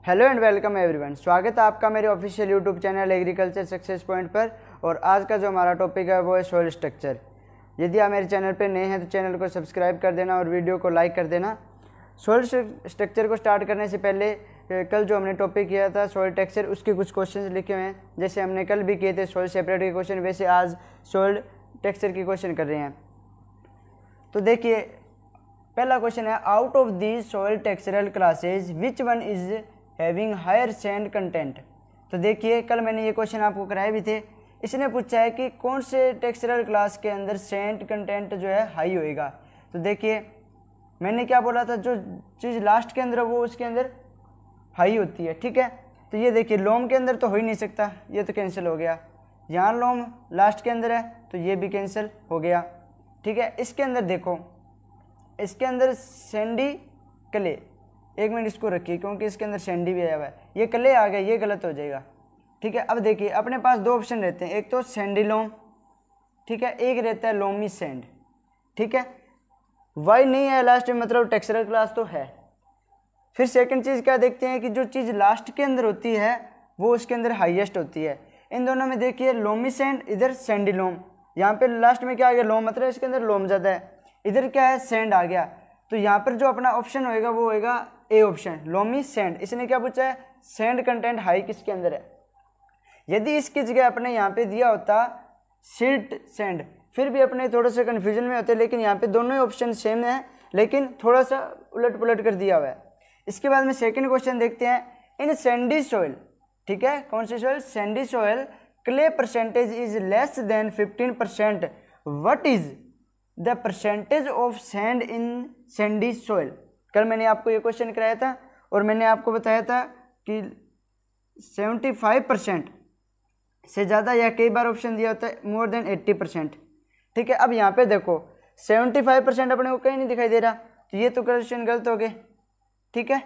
Hello and welcome everyone. स्वागत है आपका मेरे official YouTube channel agriculture success point पर। और आज का जो हमारा टॉपिक है वो है सॉइल स्ट्रक्चर। यदि आप मेरे चैनल पर नए हैं तो चैनल को सब्सक्राइब कर देना और वीडियो को लाइक कर देना। सॉइल स्ट्रक्चर को स्टार्ट करने से पहले कल जो हमने टॉपिक किया था सॉइल टेक्सचर, उसके कुछ क्वेश्चन लिखे हुए हैं। जैसे हमने कल भी किए थे सॉइल सेपरेट के क्वेश्चन, वैसे आज सॉइल टेक्सचर के क्वेश्चन कर रहे हैं। तो देखिए, पहला क्वेश्चन है, out of these soil textural classes which one is having higher sand content. तो देखिए, कल मैंने ये क्वेश्चन आपको कराए भी थे। इसने पूछा है कि कौन से टेक्सचरल क्लास के अंदर सैंड कंटेंट जो है हाई होएगा। तो देखिए, मैंने क्या बोला था, जो चीज़ लास्ट के अंदर है वो उसके अंदर हाई होती है, ठीक है। तो ये देखिए, लोम के अंदर तो हो ही नहीं सकता, ये तो कैंसिल हो गया। यहाँ लोम लास्ट के अंदर है तो ये भी कैंसिल हो गया, ठीक है। इसके अंदर देखो, इसके अंदर सैंडी क्ले, एक मिनट इसको रखिए क्योंकि इसके अंदर सैंडी भी आया हुआ है, ये क्ले आ गया, ये गलत हो जाएगा, ठीक है। अब देखिए, अपने पास दो ऑप्शन रहते हैं, एक तो सैंडी लोम, ठीक है, एक रहता है लोमी सैंड, ठीक है। वाई नहीं है लास्ट में, मतलब टेक्सचरल क्लास तो है। फिर सेकंड चीज़ क्या देखते हैं कि जो चीज़ लास्ट के अंदर होती है वो उसके अंदर हाईएस्ट होती है। इन दोनों में देखिए, लोमी सैंड, इधर सैंडी लोम, यहाँ पे लास्ट में क्या आ गया, लोम, मतलब इसके अंदर लोम ज़्यादा है, इधर क्या है, सैंड आ गया। तो यहाँ पर जो अपना ऑप्शन होएगा वो होएगा ए ऑप्शन, लोमी सैंड। इसने क्या पूछा है, सैंड कंटेंट हाई किसके अंदर है। यदि इसकी जगह अपने यहाँ पे दिया होता सिल्ट सैंड, फिर भी अपने थोड़ा सा कन्फ्यूजन में होते, लेकिन यहाँ पे दोनों ही ऑप्शन सेम है, लेकिन थोड़ा सा उलट पुलट कर दिया हुआ है। इसके बाद में सेकंड क्वेश्चन देखते हैं, इन सैंडी सॉइल, ठीक है, कौन सी soil, sandy soil, clay percentage is less than 15%, what is the percentage of sand in sandy soil. कल मैंने आपको ये क्वेश्चन कराया था और मैंने आपको बताया था कि 75% से ज़्यादा, या कई बार ऑप्शन दिया होता है मोर देन 80%, ठीक है। अब यहाँ पे देखो 75% अपने को कहीं नहीं दिखाई दे रहा, तो ये तो क्वेश्चन गलत हो गए, ठीक है।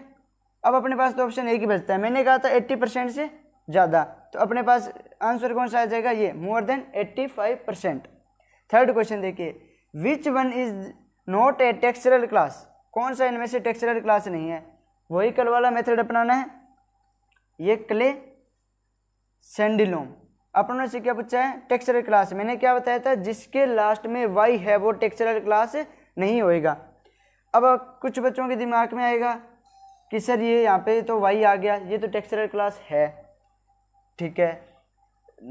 अब अपने पास तो ऑप्शन एक ही बचता है, मैंने कहा था 80% से ज़्यादा, तो अपने पास आंसर कौन सा आ जाएगा, ये मोर देन 85%। थर्ड क्वेश्चन देखिए, विच one is not a textural class, कौन सा इनमें से टेक्सचरल क्लास नहीं है। वही कल वाला मेथड अपनाना है, ये क्ले सैंडी लोम। अपनों से क्या पूछा है, टेक्सचरल क्लास। मैंने क्या बताया था, जिसके लास्ट में वाई है वो टेक्सचरल क्लास नहीं होएगा। अब कुछ बच्चों के दिमाग में आएगा कि सर ये यहाँ पे तो वाई आ गया, ये तो टेक्सचरल क्लास है, ठीक है,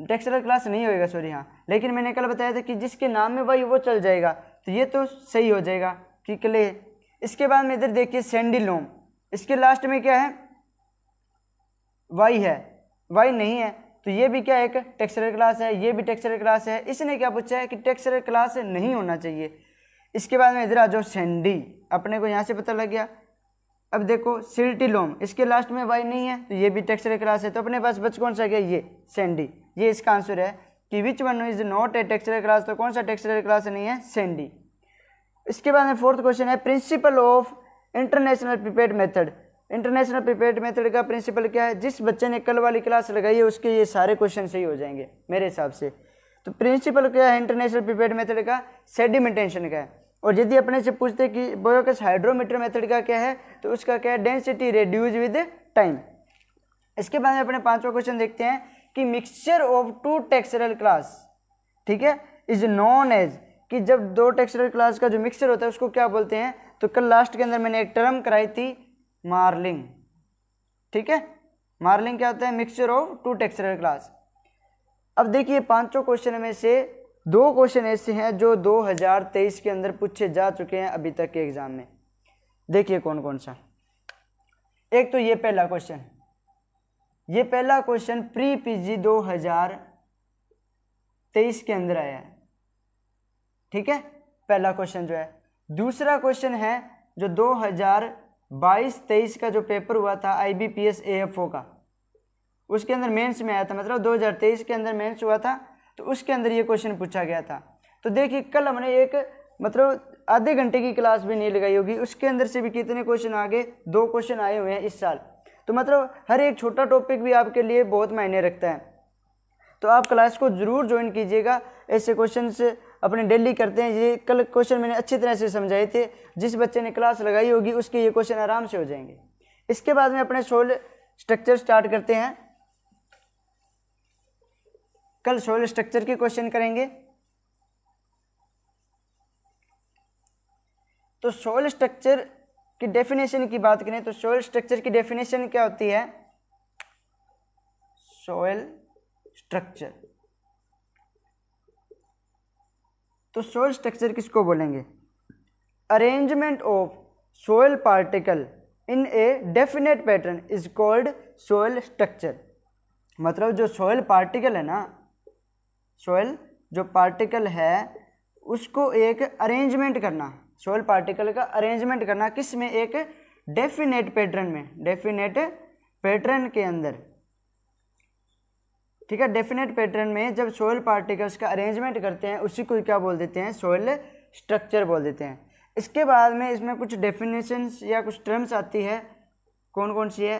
टेक्सचरल क्लास नहीं होएगा, सॉरी हाँ। लेकिन मैंने कल बताया था कि जिसके नाम में वाई वो चल जाएगा, तो ये तो सही हो जाएगा कि क्ले। इसके बाद में इधर देखिए सैंडी लोम, इसके लास्ट में क्या है, वाई है, वाई नहीं है, तो ये भी क्या है, एक टेक्सचरल क्लास है, ये भी टेक्सचरल क्लास है। इसने क्या पूछा है कि टेक्सचरल क्लास नहीं होना चाहिए। इसके बाद में इधर आ जाओ सैंडी, अपने को यहाँ से पता लग गया। अब देखो सिल्टी लोम, इसके लास्ट में वाई नहीं है, तो ये भी टेक्सचरल क्लास है, तो अपने पास बच कौन सा गया, ये सैंडी। ये इसका आंसर है कि विच one is not a textural class, तो कौन सा टेक्सचरल क्लास नहीं है, सैंडी। इसके बाद में फोर्थ क्वेश्चन है, principle of international prepaid method. International prepaid method का प्रिंसिपल क्या है, जिस बच्चे ने कल वाली क्लास लगाई है उसके ये सारे क्वेश्चन सही हो जाएंगे मेरे हिसाब से। तो प्रिंसिपल क्या है इंटरनेशनल प्रीपेड मेथड का, सेडिमेंटेशन का है। और यदि अपने से पूछते कि बोयोकस हाइड्रोमीटर मेथड का क्या है, तो उसका क्या है, डेंसिटी रिड्यूस विद टाइम। इसके बाद में अपने पांचवा क्वेश्चन देखते हैं कि mixture of two textural class, ठीक है, इज नोन एज, कि जब दो टेक्सचरल क्लास का जो मिक्सचर होता है उसको क्या बोलते हैं। तो कल लास्ट के अंदर मैंने एक टर्म कराई थी, मार्लिंग, ठीक है। मार्लिंग क्या होता है, mixture of two textural class. अब देखिए, पांचों क्वेश्चन में से दो क्वेश्चन ऐसे हैं जो 2023 के अंदर पूछे जा चुके हैं अभी तक के एग्जाम में। देखिए कौन कौन सा। एक तो ये पहला क्वेश्चन, ये पहला क्वेश्चन प्री पीजी 2023 के अंदर आया है, ठीक है, पहला क्वेश्चन जो है। दूसरा क्वेश्चन है जो 2022-23 का जो पेपर हुआ था IBPS AFO का, उसके अंदर मेंस में आया था, मतलब 2023 के अंदर मेंस हुआ था, तो उसके अंदर ये क्वेश्चन पूछा गया था। तो देखिए, कल हमने एक मतलब आधे घंटे की क्लास भी नहीं लगाई होगी, उसके अंदर से भी कितने क्वेश्चन आ गए, 2 क्वेश्चन आए हुए हैं इस साल। तो मतलब हर एक छोटा टॉपिक भी आपके लिए बहुत मायने रखता है। तो आप क्लास को ज़रूर ज्वाइन कीजिएगा, ऐसे क्वेश्चन अपने डेली करते हैं। ये कल क्वेश्चन मैंने अच्छी तरह से समझाए थे, जिस बच्चे ने क्लास लगाई होगी उसके ये क्वेश्चन आराम से हो जाएंगे। इसके बाद में अपने सॉइल स्ट्रक्चर स्टार्ट करते हैं। कल सॉइल स्ट्रक्चर के क्वेश्चन करेंगे। तो सॉइल स्ट्रक्चर की डेफिनेशन की बात करें तो सॉइल स्ट्रक्चर की डेफिनेशन क्या होती है? सॉइल स्ट्रक्चर, तो सॉइल स्ट्रक्चर किसको बोलेंगे? Arrangement of soil particle in a definite pattern is called soil structure. मतलब जो सॉइल पार्टिकल है ना, सॉइल जो पार्टिकल है उसको एक अरेंजमेंट करना, सॉइल पार्टिकल का अरेंजमेंट करना किस में? एक डेफिनेट पैटर्न में, डेफिनेट पैटर्न के अंदर, ठीक है। डेफिनेट पैटर्न में जब सॉइल पार्टिकल्स का अरेंजमेंट करते हैं उसी को क्या बोल देते हैं? सॉइल स्ट्रक्चर बोल देते हैं। इसके बाद में इसमें कुछ डेफिनेशंस या कुछ टर्म्स आती है। कौन कौन सी है?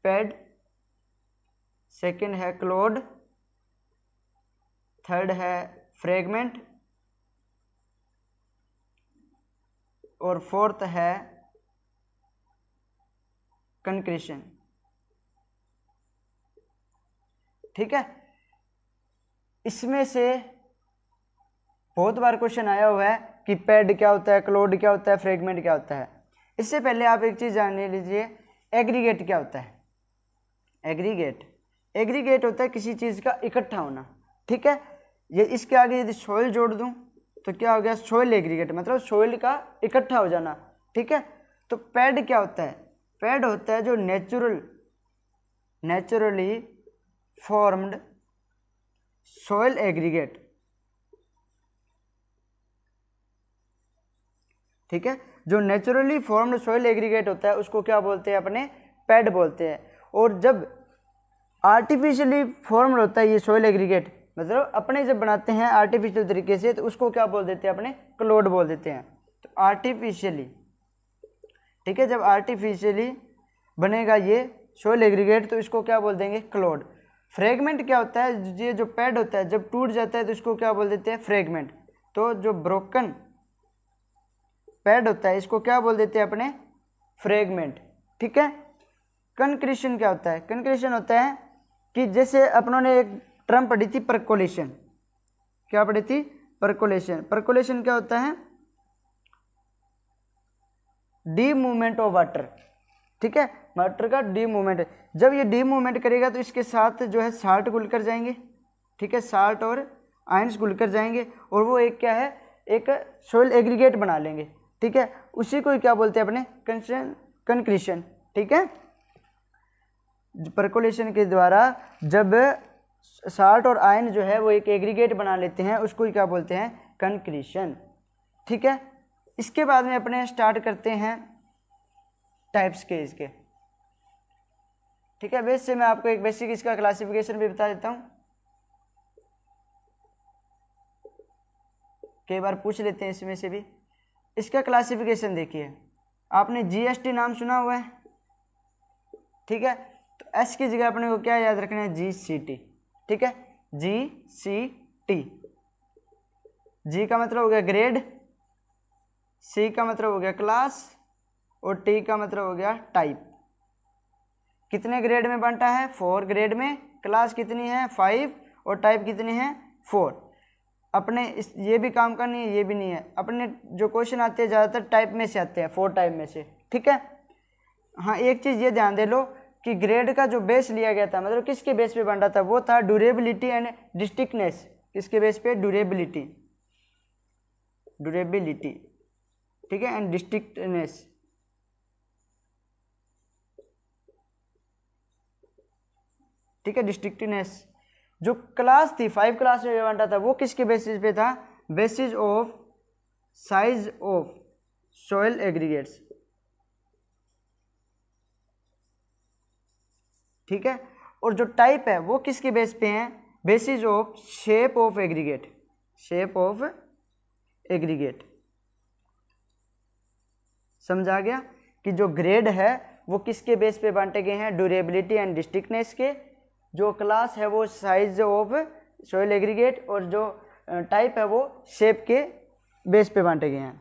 पैड, सेकंड है क्लोड, थर्ड है फ्रेगमेंट और फोर्थ है कंक्रीशन, ठीक है। इसमें से बहुत बार क्वेश्चन आया हुआ है कि पैड क्या होता है, क्लोड क्या होता है, फ्रेगमेंट क्या होता है। इससे पहले आप एक चीज़ जान लीजिए, एग्रीगेट क्या होता है? एग्रीगेट होता है किसी चीज़ का इकट्ठा होना, ठीक है। ये इसके आगे यदि सॉइल जोड़ दूं तो क्या हो गया? सॉइल एग्रीगेट, मतलब सॉइल का इकट्ठा हो जाना, ठीक है। तो पैड क्या होता है? पैड होता है जो नेचुरली फॉर्म्ड सॉइल एग्रीगेट, ठीक है। जो नेचुरली फॉर्म्ड सॉइल एग्रीगेट होता है उसको क्या बोलते हैं? अपने पैड बोलते हैं। और जब आर्टिफिशियली फॉर्म्ड होता है ये सॉइल एग्रीगेट, मतलब अपने जब बनाते हैं आर्टिफिशियल तरीके से, तो उसको क्या बोल देते हैं? अपने क्लोड बोल देते हैं। तो आर्टिफिशियली, ठीक है, जब आर्टिफिशियली बनेगा ये सॉइल एग्रीगेट तो इसको क्या बोल देंगे? क्लोड। फ्रेगमेंट क्या होता है? ये जो पैड होता है जब टूट जाता है तो इसको क्या बोल देते हैं? फ्रेगमेंट। तो जो ब्रोकन पैड होता है इसको क्या बोल देते हैं? अपने फ्रेगमेंट, ठीक है। कंक्रीशन क्या होता है? कंक्रीशन होता है कि जैसे अपनों ने एक टर्म पढ़ी थी परकोलेशन, क्या पढ़ी थी? परकोलेशन। परकोलेशन क्या होता है? डी मूवमेंट ऑफ वाटर, ठीक है, वाटर का डी मूवमेंट। जब ये डी मूवमेंट करेगा तो इसके साथ जो है साल्ट घुल कर जाएंगे, ठीक है, साल्ट और आयंस घुल कर जाएंगे और वो एक क्या है? एक सॉइल एग्रीगेट बना लेंगे, ठीक है। उसी को क्या बोलते हैं? अपने कंक्रीशन, ठीक है। परकोलेशन के द्वारा जब साल्ट और आयन जो है वो एक एग्रीगेट बना लेते हैं उसको क्या बोलते हैं? कंक्रीशन, ठीक है। इसके बाद में अपने स्टार्ट करते हैं टाइप्स के इसके, ठीक है। बेस से मैं आपको एक बेसिक इसका क्लासिफिकेशन भी बता देता हूँ, कई बार पूछ लेते हैं इसमें से भी। इसका क्लासिफिकेशन देखिए, आपने जीएसटी नाम सुना हुआ है, ठीक है। तो एस की जगह अपने को क्या याद रखना है? जीसीटी, ठीक है, जीसीटी। जी का मतलब हो गया ग्रेड, सी का मतलब हो गया क्लास और टी का मतलब हो गया टाइप। कितने ग्रेड में बांटा है? 4 ग्रेड में। क्लास कितनी है? 5 और टाइप कितनी है? 4। अपने इस ये भी काम का नहीं है, ये भी नहीं है। अपने जो क्वेश्चन आते हैं ज़्यादातर टाइप में से आते हैं, 4 टाइप में से, ठीक है। हाँ, एक चीज़ ये ध्यान दे लो कि ग्रेड का जो बेस लिया गया था, मतलब किसके बेस पे बांटा था? वो था ड्यूरेबिलिटी एंड डिस्टिंक्टनेस। किसके बेस पे? ड्यूरेबिलिटी, ठीक है, एंड डिस्टिंक्टनेस, ठीक है, डिस्टिंक्टनेस। जो क्लास थी 5 क्लास में बांटा था वो किसके बेसिस पे था? Basis of size of soil aggregates, ठीक है। और जो टाइप है वो किसके बेस पे हैं? Basis of shape of aggregate, shape of aggregate. समझ आ गया कि जो ग्रेड है वो किसके बेस पे बांटे गए हैं? ड्यूरेबिलिटी एंड डिस्टिंक्टनेस के। जो क्लास है वो साइज ऑफ सॉइल एग्रीगेट और जो टाइप है वो शेप के बेस पे बांटे गए हैं।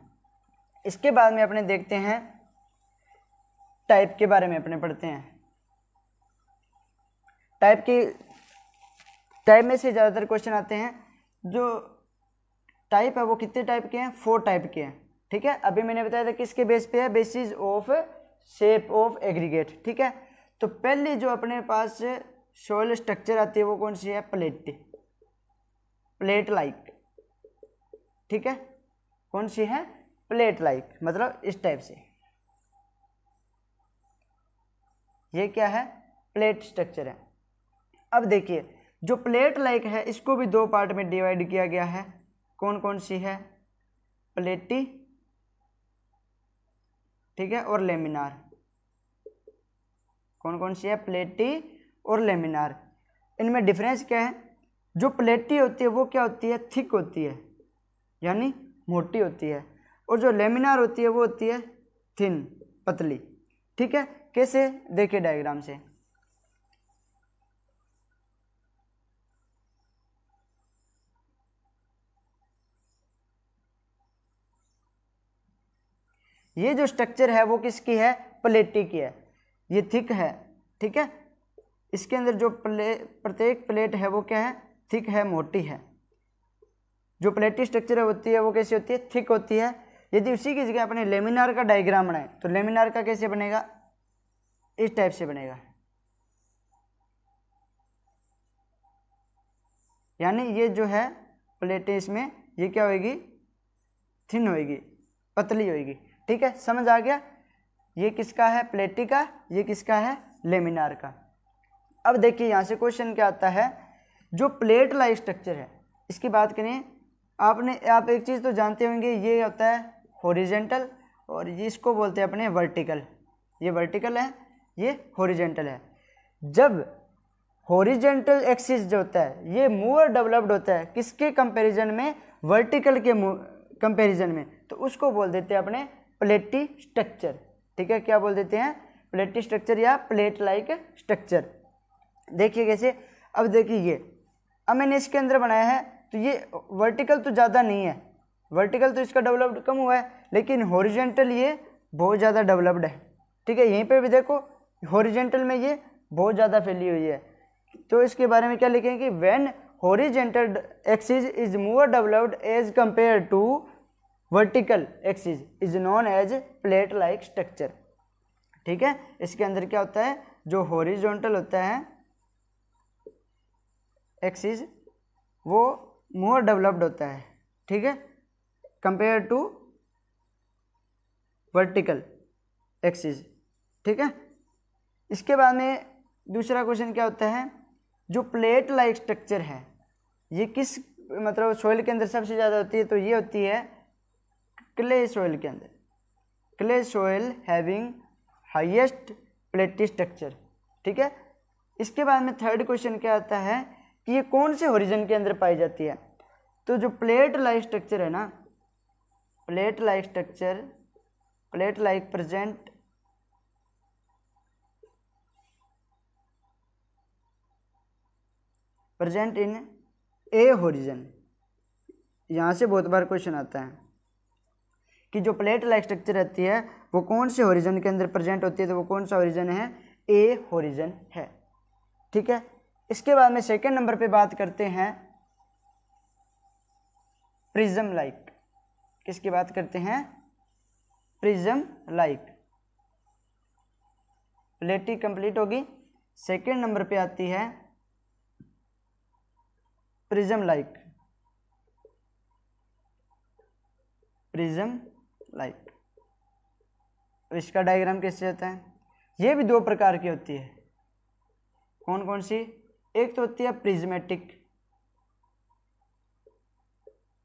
इसके बाद में अपने देखते हैं टाइप के बारे में, अपने पढ़ते हैं। टाइप में से ज़्यादातर क्वेश्चन आते हैं। जो टाइप है वो कितने टाइप के हैं, 4 टाइप के हैं। ठीक है, अभी मैंने बताया था किसके बेस पे है, basis of shape of aggregate. ठीक है, तो पहली जो अपने पास सोइल स्ट्रक्चर आती है वो कौन सी है, प्लेट लाइक। ठीक है, कौन सी है, प्लेट लाइक, मतलब इस टाइप से। ये क्या है, प्लेट स्ट्रक्चर है। अब देखिए जो प्लेट लाइक है इसको भी 2 पार्ट में डिवाइड किया गया है। कौन कौन सी है, प्लेटी, ठीक है, और लेमिनार। कौन कौन सी है, प्लेटी और लेमिनार। इनमें डिफरेंस क्या है, जो प्लेटी होती है वो क्या होती है, थिक होती है, यानी मोटी होती है, और जो लेमिनार होती है वो होती है थिन, पतली। ठीक है, कैसे, देखिए डायग्राम से। ये जो स्ट्रक्चर है वो किसकी है, प्लेटी की है, ये थिक है। ठीक है, इसके अंदर जो प्रत्येक प्लेट है वो क्या है, थिक है, मोटी है। जो प्लेटी स्ट्रक्चर होती है वो कैसी होती है, थिक होती है। यदि उसी की जगह अपने लेमिनार का डायग्राम बनाए तो लेमिनार का कैसे बनेगा, इस टाइप से बनेगा, यानी ये जो है प्लेटें इसमें ये क्या होगी, थिन होगी, पतली होगी। ठीक है, समझ आ गया, ये किसका है, प्लेटी का, ये किसका है, लेमिनार का। अब देखिए यहाँ से क्वेश्चन क्या आता है, जो प्लेट लाइक स्ट्रक्चर है इसकी बात करें, आप एक चीज़ तो जानते होंगे, ये होता है हॉरिजेंटल और ये इसको बोलते हैं अपने वर्टिकल। ये वर्टिकल है, ये हॉरिजेंटल है। जब हॉरिजेंटल एक्सिस जो होता है ये मोर डेवलप्ड होता है किसके कंपैरिजन में, वर्टिकल के कंपैरिजन में, तो उसको बोल देते हैं अपने प्लेटी स्ट्रक्चर। ठीक है, क्या बोल देते हैं, प्लेटी स्ट्रक्चर या प्लेट लाइक स्ट्रक्चर। देखिए कैसे, अब देखिए ये अब मैंने इसके अंदर बनाया है तो ये वर्टिकल तो ज़्यादा नहीं है, वर्टिकल तो इसका डेवलप्ड कम हुआ है, लेकिन हॉरिजेंटल ये बहुत ज़्यादा डेवलप्ड है। ठीक है, यहीं पे भी देखो हॉरिजेंटल में ये बहुत ज़्यादा फैली हुई है। तो इसके बारे में क्या लिखेंगे कि when horizontal axis is more developed as compare to vertical axis is known as plate like structure. ठीक है, इसके अंदर क्या होता है, जो हॉरिजॉन्टल होता है एक्सिस वो मोर डेवलप्ड होता है, ठीक है, कंपेयर टू वर्टिकल एक्सिस। ठीक है, इसके बाद में दूसरा क्वेश्चन क्या होता है, जो प्लेट लाइक स्ट्रक्चर है ये किस मतलब सॉइल के अंदर सबसे ज़्यादा होती है, तो ये होती है क्ले सॉइल के अंदर, क्ले सॉइल हैविंग हाईएस्ट प्लेटी स्ट्रक्चर। ठीक है, इसके बाद में थर्ड क्वेश्चन क्या आता है कि ये कौन से ओरिजिन के अंदर पाई जाती है, तो जो प्लेट लाइक स्ट्रक्चर है ना, plate like structure, plate like present in A horizon. यहाँ से बहुत बार क्वेश्चन आता है कि जो प्लेट लाइक स्ट्रक्चर रहती है वो कौन से होरिजन के अंदर प्रेजेंट होती है, तो वो कौन सा होरिजन है, ए होरिजन है। ठीक है, इसके बाद में सेकंड नंबर पे बात करते हैं प्रिज्म लाइक। किसकी बात करते हैं, प्रिज्म लाइक। प्लेटी कंप्लीट होगी, सेकंड नंबर पे आती है प्रिज्म लाइक। प्रिज्म लाइक, इसका डायग्राम कैसे होता है, ये भी 2 प्रकार की होती है। कौन कौन सी, एक तो होती है प्रिज्मेटिक,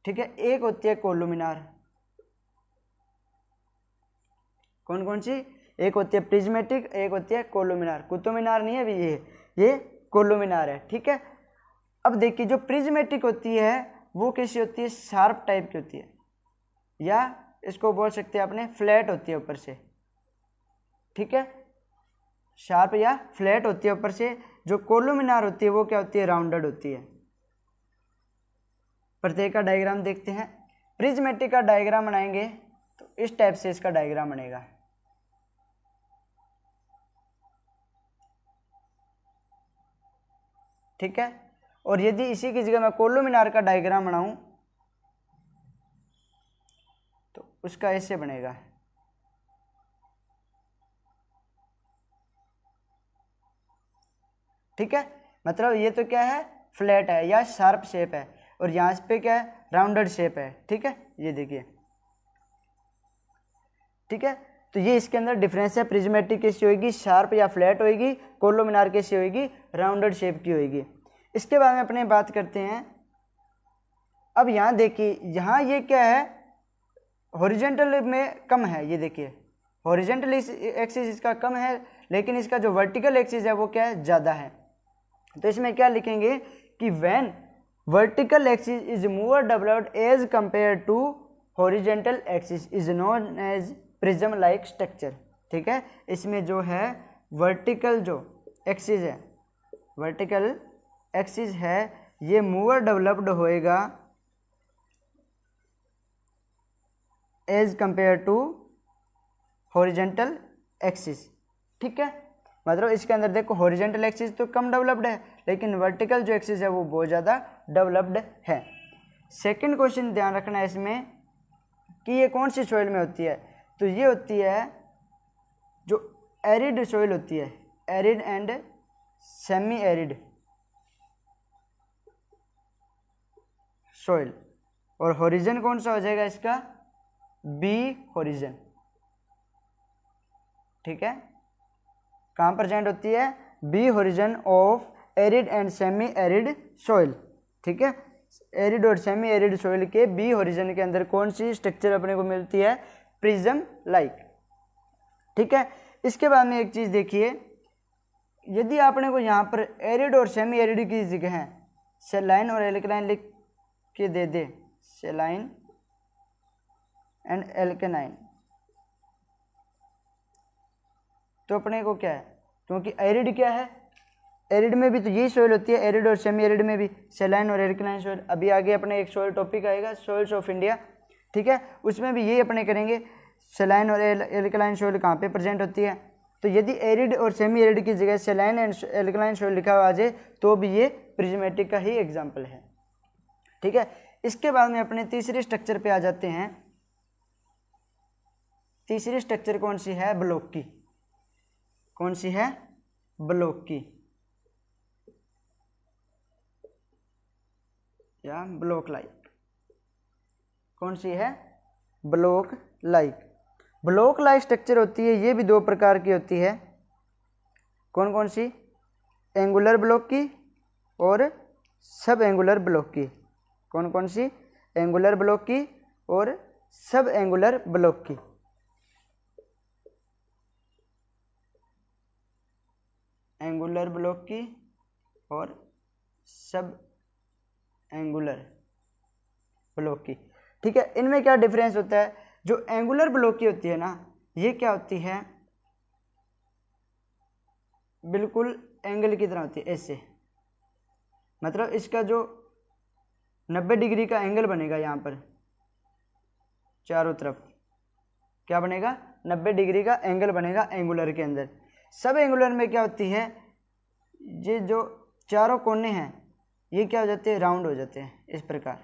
ठीक है, एक होती है कोलुमिनार। कौन कौन सी, एक होती है प्रिज्मेटिक, एक होती है कोलुमिनार। कुतुमिनार नहीं है अभी, ये कोलुमिनार है। ठीक है, अब देखिए जो प्रिज्मेटिक होती है वो कैसी होती है, शार्प टाइप की होती है, या इसको बोल सकते हैं अपने फ्लैट होती है ऊपर से। ठीक है, शार्प या फ्लैट होती है ऊपर से। जो कोलुमिनार होती है वो क्या होती है, राउंडेड होती है। प्रत्येक का डायग्राम देखते हैं। प्रिज्मेटिक का डायग्राम बनाएंगे तो इस टाइप से इसका डायग्राम बनेगा। ठीक है। और यदि इसी की जगह मैं कोलुमिनार का डायग्राम बनाऊं तो उसका ऐसे बनेगा, ठीक है। मतलब ये तो क्या है, फ्लैट है या शार्प शेप है, और यहाँ पे क्या है, राउंडेड शेप है, ठीक है। ये देखिए, ठीक है। तो ये इसके अंदर डिफरेंस है, प्रिज्मेटिक कैसी होगी, शार्प या फ्लैट होगी, कोलोमिनार कैसी होगी, राउंडेड शेप की होगी। इसके बारे में अपने बात करते हैं। अब यहाँ देखिए, यहाँ ये क्या है, हॉरिजेंटल में कम है, ये देखिए हॉरिजेंटल एक्सिस इसका कम है, लेकिन इसका जो वर्टिकल एक्सिस है वो क्या है, ज़्यादा है। तो इसमें क्या लिखेंगे कि when vertical axis is more developed as compare to horizontal axis is known as prism like structure, ठीक है। इसमें जो है वर्टिकल जो एक्सिस है, वर्टिकल एक्सिस है, ये मोर डेवलप्ड होएगा as compare to horizontal axis, ठीक है। मतलब इसके अंदर देखो हॉरिजेंटल एक्सिस तो कम डेवलप्ड है, लेकिन वर्टिकल जो एक्सिस है वो बहुत ज़्यादा डेवलप्ड है। सेकंड क्वेश्चन ध्यान रखना है इसमें कि ये कौन सी सॉइल में होती है, तो ये होती है जो एरिड सॉइल होती है, arid and semi arid soil. और हॉरिजन कौन सा हो जाएगा इसका, बी हॉरिजन, ठीक है। कहाँ प्रेजेंट होती है, B horizon of arid and semi arid soil, ठीक है। एरिड और सेमी एरिड सॉइल के बी हॉरिजन के अंदर कौन सी स्ट्रक्चर अपने को मिलती है, प्रिज्म लाइक, ठीक है। इसके बाद में एक चीज़ देखिए, यदि आपने को यहाँ पर एरिड और सेमी एरिड की जगह है सेलाइन और एल्कलाइन लिख के दे दे, सेलाइन एंड एल्केनाइन, तो अपने को क्या है, क्योंकि एरिड क्या है, एरिड में भी तो यही सॉइल होती है, एरिड और सेमी एरिड में भी सेलाइन और एल्कलाइन सॉइल। अभी आगे अपने एक सॉइल टॉपिक आएगा, सॉइल्स ऑफ इंडिया, ठीक है, उसमें भी यही अपने करेंगे, सेलाइन और एल्कलाइन सॉइल कहाँ पे प्रेजेंट होती है। तो यदि एरिड और सेमी एरिड की जगह सेलाइन एंड एल्कलाइन सॉइल लिखा हुआ आ जाए तो भी ये प्रिज्मेटिक का ही एग्जाम्पल है, ठीक है। इसके बाद में अपने तीसरे स्ट्रक्चर पे आ जाते हैं। तीसरी स्ट्रक्चर कौन सी है, ब्लॉक की, कौन सी है, ब्लॉक की या ब्लॉक लाइक, कौन सी है, block like. Block like structure होती है, ये भी दो प्रकार की होती है, कौन कौन सी, एंगुलर ब्लॉक की और सब एंगुलर ब्लॉक की। कौन कौन सी, एंगुलर ब्लॉक की और सब एंगुलर ब्लॉक की। एंगुलर ब्लॉक की और सब एंगुलर ब्लॉक की, ठीक है। इनमें क्या डिफरेंस होता है, जो एंगुलर ब्लॉक की होती है ना, ये क्या होती है, बिल्कुल एंगल की तरह होती है ऐसे, मतलब इसका जो 90 डिग्री का एंगल बनेगा यहाँ पर चारों तरफ, क्या बनेगा, 90 डिग्री का एंगल बनेगा एंगुलर के अंदर। सब एंगुलर में क्या होती है, ये जो चारों कोने हैं ये क्या हो जाते हैं, राउंड हो जाते हैं इस प्रकार,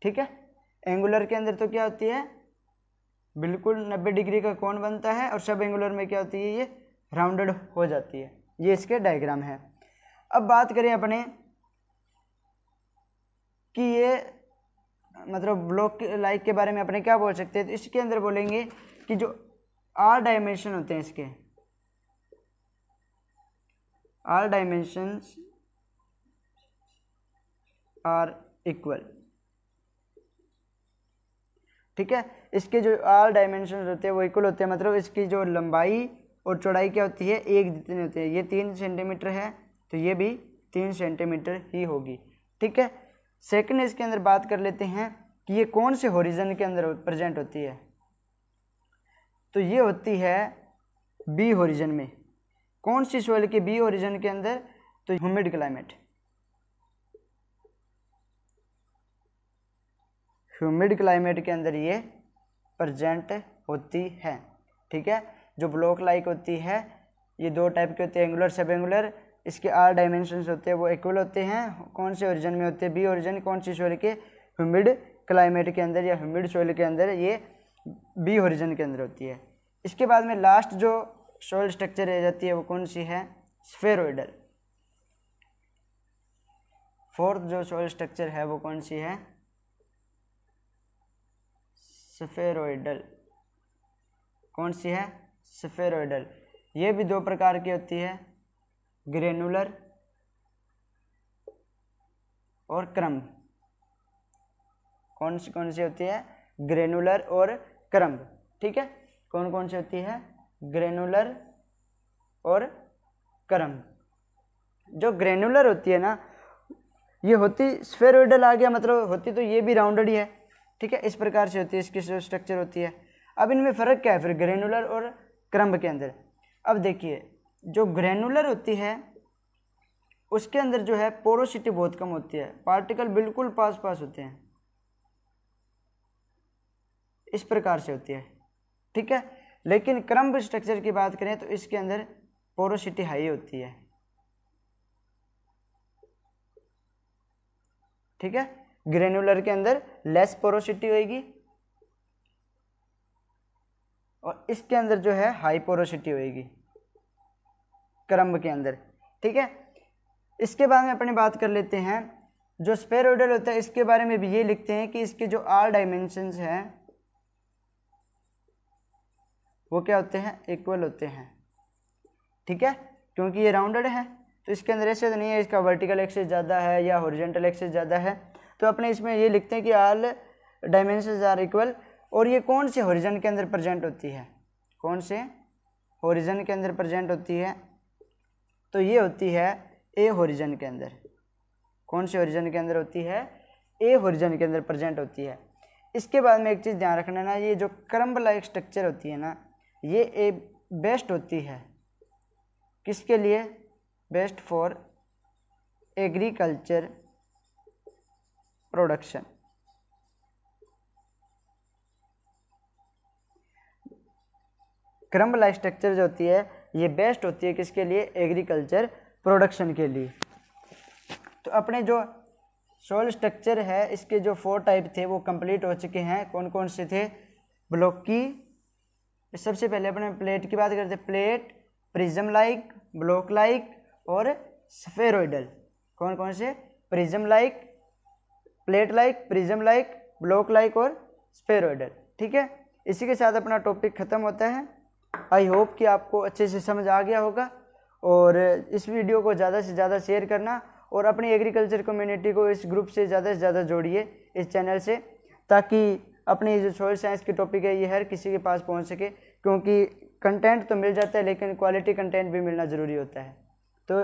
ठीक है। एंगुलर के अंदर तो क्या होती है, बिल्कुल 90 डिग्री का कोण बनता है, और सब एंगुलर में क्या होती है, ये राउंडेड हो जाती है। ये इसके डायग्राम है। अब बात करें अपने कि ये मतलब ब्लॉक लाइक के बारे में अपने क्या बोल सकते हैं, तो इसके अंदर बोलेंगे कि जो आर डायमेंशन होते हैं इसके, आर डायमेंशंस आर इक्वल, ठीक है। इसके जो आर डायमेंशन होते हैं वो इक्वल होते हैं, मतलब इसकी जो लंबाई और चौड़ाई क्या होती है, एक जितनी होती है। ये 3 सेंटीमीटर है तो ये भी 3 सेंटीमीटर ही होगी, ठीक है। सेकंड इसके अंदर बात कर लेते हैं कि ये कौन से हॉरिजन के अंदर प्रेजेंट होती है, तो ये होती है बी हॉरिजन में। कौन सी सॉइल के बी हॉरिजन के अंदर, तो ह्यूमिड क्लाइमेट, ह्यूमिड क्लाइमेट के अंदर ये प्रेजेंट होती है, ठीक है। जो ब्लॉक लाइक होती है ये दो टाइप की होती है, एंगुलर सब एंगुलर। इसके आर डायमेंशंस होते हैं वो इक्वल होते हैं। कौन से ओरिजिन में होते हैं? B origin. कौन सी सॉइल के? ह्यूमिड क्लाइमेट के अंदर या ह्यूमिड सॉइल के अंदर ये बी ओरिजिन के अंदर होती है। इसके बाद में लास्ट जो सॉइल स्ट्रक्चर रह जाती है वो कौन सी है? स्फेरोइडल। फोर्थ जो सॉइल स्ट्रक्चर है वो कौन सी है? स्फेरोइडल। कौन सी है? स्फेरोइडल। ये भी दो प्रकार की होती है, ग्रेनुलर और क्रम्ब। कौन सी होती है? ग्रेनुलर और क्रम्ब। ठीक है, कौन कौन सी होती है? ग्रेनुलर और क्रम्ब। जो ग्रेनुलर होती है ना ये होती स्फेरोइडल आ गया, मतलब होती तो ये भी राउंडेड ही है। ठीक है, इस प्रकार से होती है इसकी जो स्ट्रक्चर होती है। अब इनमें फ़र्क क्या है फिर ग्रेनुलर और क्रम्ब के अंदर? अब देखिए जो ग्रेनुलर होती है उसके अंदर जो है पोरोसिटी बहुत कम होती है, पार्टिकल बिल्कुल पास पास होते हैं, इस प्रकार से होती है। ठीक है, लेकिन क्रम्ब स्ट्रक्चर की बात करें तो इसके अंदर पोरोसिटी हाई होती है। ठीक है, ग्रेनुलर के अंदर लेस पोरोसिटी होगी और इसके अंदर जो है हाई पोरोसिटी होगी क्रम्ब के अंदर। ठीक है, इसके बाद में अपनी बात कर लेते हैं जो स्फेरोइडल होता है इसके बारे में भी ये लिखते हैं कि इसके जो आर डायमेंशंस हैं वो क्या होते हैं? इक्वल होते हैं। ठीक है, क्योंकि ये राउंडेड है तो इसके अंदर ऐसे तो नहीं है इसका वर्टिकल एक्सिस ज़्यादा है या हॉरिजॉन्टल एक्सिस ज़्यादा है, तो अपने इसमें ये लिखते हैं कि ऑल डायमेंशंस आर इक्वल। और ये कौन से हॉरिजन के अंदर प्रेजेंट होती है? कौन से हॉरिजन के अंदर प्रेजेंट होती है? तो ये होती है ए हॉरिजन के अंदर। कौन से हॉरिजन के अंदर होती है? ए हॉरिजन के अंदर प्रेजेंट होती है। इसके बाद में एक चीज़ ध्यान रखना ना, ये जो क्रम्ब लाइक स्ट्रक्चर होती है ना ये बेस्ट होती है किसके लिए? Best for agriculture production. Crumb like structure जो होती है ये बेस्ट होती है किसके लिए? एग्रीकल्चर प्रोडक्शन के लिए। तो अपने जो सॉइल स्ट्रक्चर है इसके जो 4 टाइप थे वो कंप्लीट हो चुके हैं। कौन कौन से थे? ब्लॉक की, सबसे पहले अपने प्लेट की बात करते हैं, plate, prism like, block like और स्फेरोइडल। कौन कौन से? Prism like, plate like, prism like, block like और स्फेरोइडल। ठीक है, इसी के साथ अपना टॉपिक ख़त्म होता है। आई होप कि आपको अच्छे से समझ आ गया होगा और इस वीडियो को ज़्यादा से ज़्यादा शेयर करना और अपनी एग्रीकल्चर कम्युनिटी को इस ग्रुप से ज़्यादा जोड़िए इस चैनल से, ताकि अपनी जो सॉइल साइंस की टॉपिक है ये हर किसी के पास पहुंच सके, क्योंकि कंटेंट तो मिल जाता है लेकिन क्वालिटी कंटेंट भी मिलना ज़रूरी होता है। तो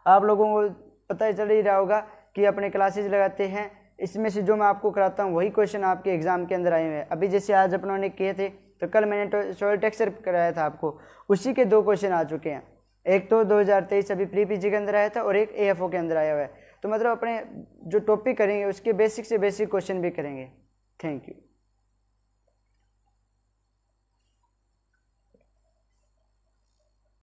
आप लोगों को पता ही चल ही रहा होगा कि अपने क्लासेज लगाते हैं, इसमें से जो मैं आपको कराता हूँ वही क्वेश्चन आपके एग्ज़ाम के अंदर आए हुए हैं। अभी जैसे आज अपनों ने किए थे तो कल मैंने सॉइल टेक्सचर कराया था आपको, उसी के 2 क्वेश्चन आ चुके हैं। एक तो 2023 अभी प्री पीजी के अंदर आया था और एक एएफओ के अंदर आया हुआ है। तो मतलब अपने जो टॉपिक करेंगे उसके बेसिक से बेसिक क्वेश्चन भी करेंगे। Thank you.